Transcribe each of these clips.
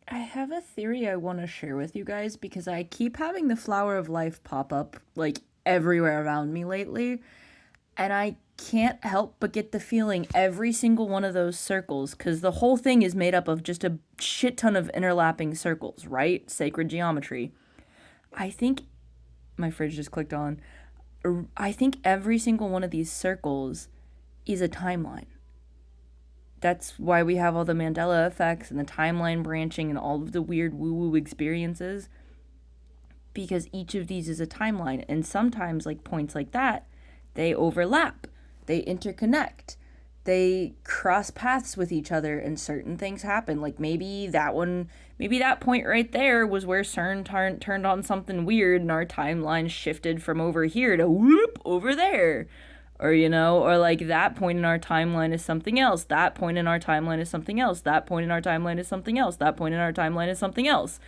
I have a theory I want to share with you guys because I keep having the flower of life pop up like everywhere around me lately, and I can't help but get the feeling every single one of those circles, because the whole thing is made up of just a shit ton of interlapping circles, right? Sacred geometry. I think my fridge just clicked on. I think every single one of these circles is a timeline. That's why we have all the Mandela effects and the timeline branching and all of the weird woo woo experiences, because each of these is a timeline. And sometimes, like points like that, they overlap, they interconnect, they cross paths with each other, and certain things happen. Like maybe that one, maybe that point right there was where CERN turned on something weird, and our timeline shifted from over here to whoop over there. Or, or like that point in our timeline is something else. That point in our timeline is something else. That point in our timeline is something else. That point in our timeline is something else.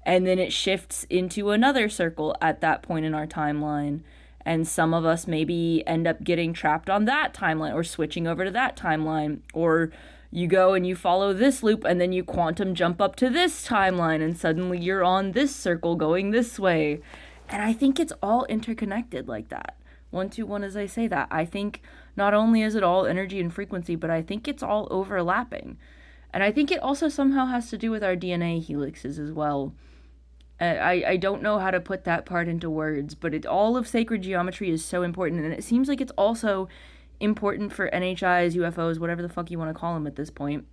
And then it shifts into another circle at that point in our timeline. And some of us maybe end up getting trapped on that timeline or switching over to that timeline. Or you go and you follow this loop and then you quantum jump up to this timeline and suddenly you're on this circle going this way. And I think it's all interconnected like that. 121 as I say that. I think not only is it all energy and frequency, but I think it's all overlapping. And I think it also somehow has to do with our DNA helixes as well. I don't know how to put that part into words, but all of sacred geometry is so important, and it seems like it's also important for NHIs, UFOs, whatever the fuck you want to call them at this point.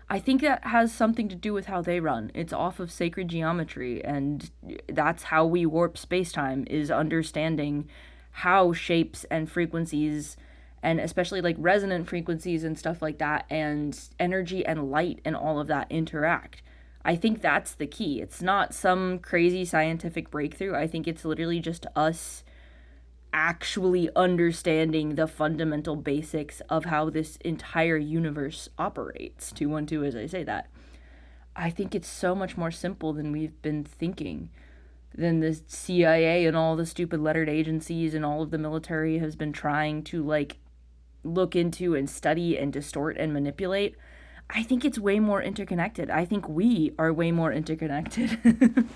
I think that has something to do with how they run. It's off of sacred geometry, and that's how we warp space-time, is understanding how shapes and frequencies, and especially like resonant frequencies and stuff like that, and energy and light and all of that interact. I think that's the key. It's not some crazy scientific breakthrough. I think it's literally just us actually understanding the fundamental basics of how this entire universe operates. 212 as I say that. I think it's so much more simple than we've been thinking, than the CIA and all the stupid lettered agencies and all of the military has been trying to like look into and study and distort and manipulate. I think it's way more interconnected. I think we are way more interconnected.